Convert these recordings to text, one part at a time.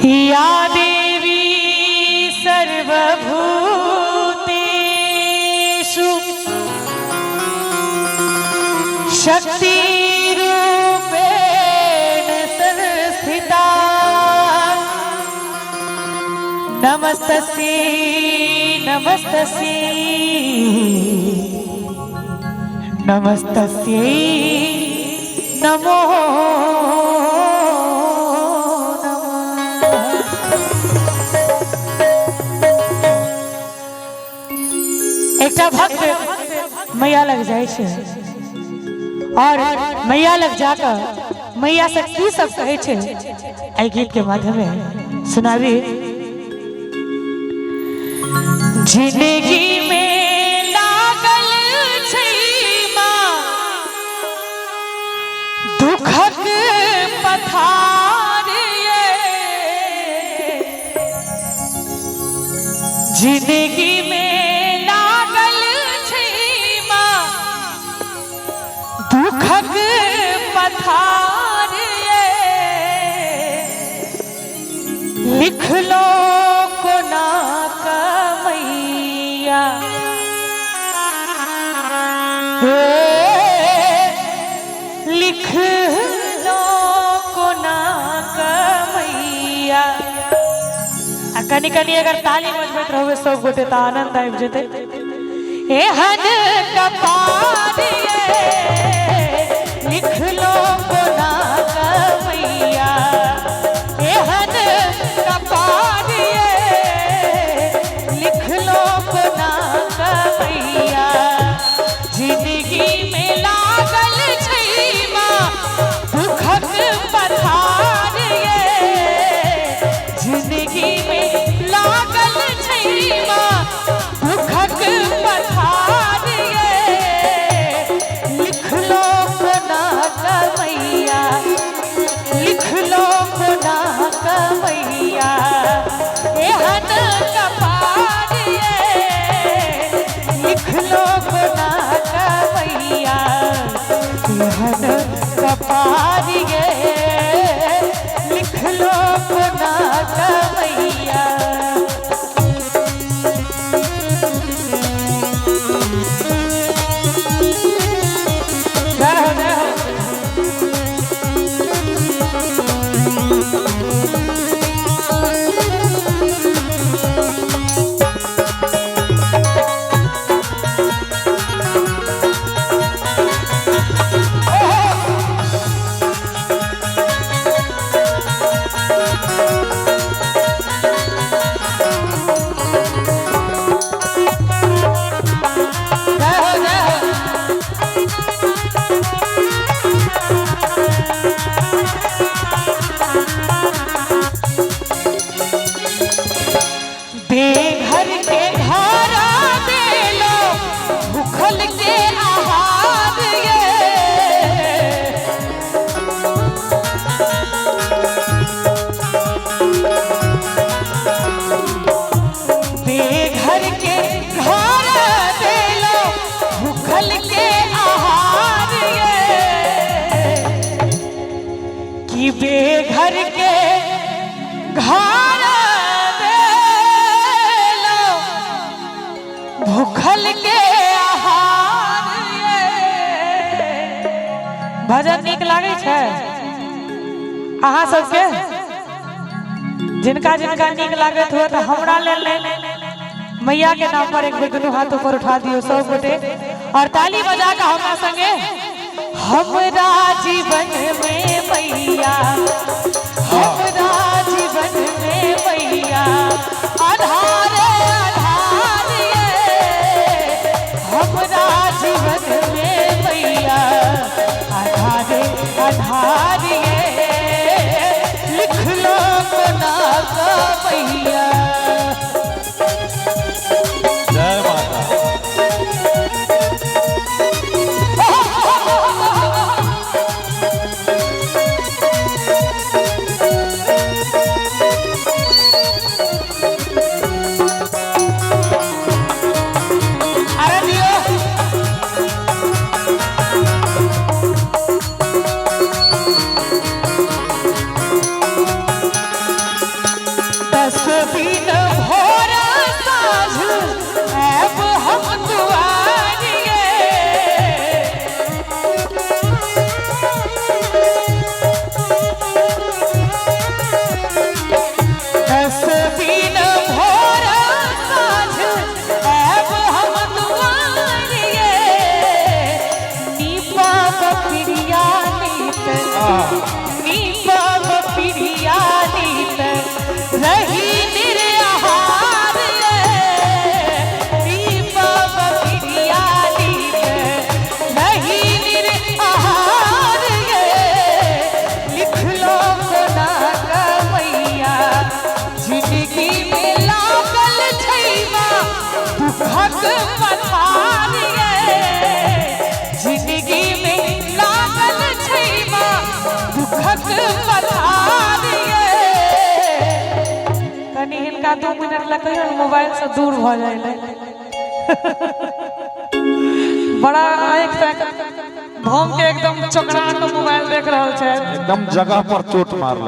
या देवी सर्वभूतेषु शक्तिरूपेण संस्थिता नमस्तस्यै नमस्तस्यै नमस्तस्यै नमो एकटा भक्त मैया लग जाए छे और मैया लग जाकर मैया से की सब कहे छे आई गीत के माध्यम में सुनावी। जिंदगी में लागल छै माँ दुखक पथार ये जिंदगी में दुखक पथार ये लिख लो को ना कमैया लिख लो को ना कमैया। कनी कनी अगर ताली बजबैत रहोगे सब गोटे तो आनंद आबि जेतै। एहन कपार लिख लो को ना कमैया एहन कपार लिख लो को ना कमैया। जिंदगी में लागल छै माँ दुखक पथार जिंदगी में लागल छै माँ दुखक पथार लिख लो को ना कमैया लिख लो को ना कमैया एहन कपार लिख लो को ना कमैया एहन कपार लिख लो को ना कमैया। बेघर के घर दे लो भूखल के आहार भजन नीक लागे छे अहाँ सबके जिनका जिनका नीक लागत हो तो हमरा लेल मैया के नाम पर एक बेर दुनू हाथ ऊपर उठा दियो सब गोटे और ताली बजा के हमरा संगे। हमरा जीवन में मैया हमरा जीवन में मैया आधार आधार हमरा जीवन में मैया आधार आधार लिख लो को ना कमैया। जय माता। दुखक पथारिए जिंदगी में लागल छै माँ दुखक पथारिए। तनी हिनका 2 मिनट लगे मोबाइल से दूर भ जाए बड़ा एक भौम के एकदम चोकरा के मोबाइल देख रहल छै एकदम जगह पर चोट मारल।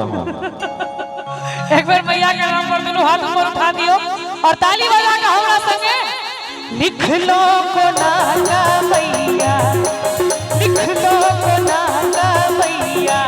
एक बार मैया के नाम पर दोनों हाथ ऊपर उठा दियो और ताली बजा के हमरा संगे लिख लो को नागा मैया, लिख लो को नागा मैया।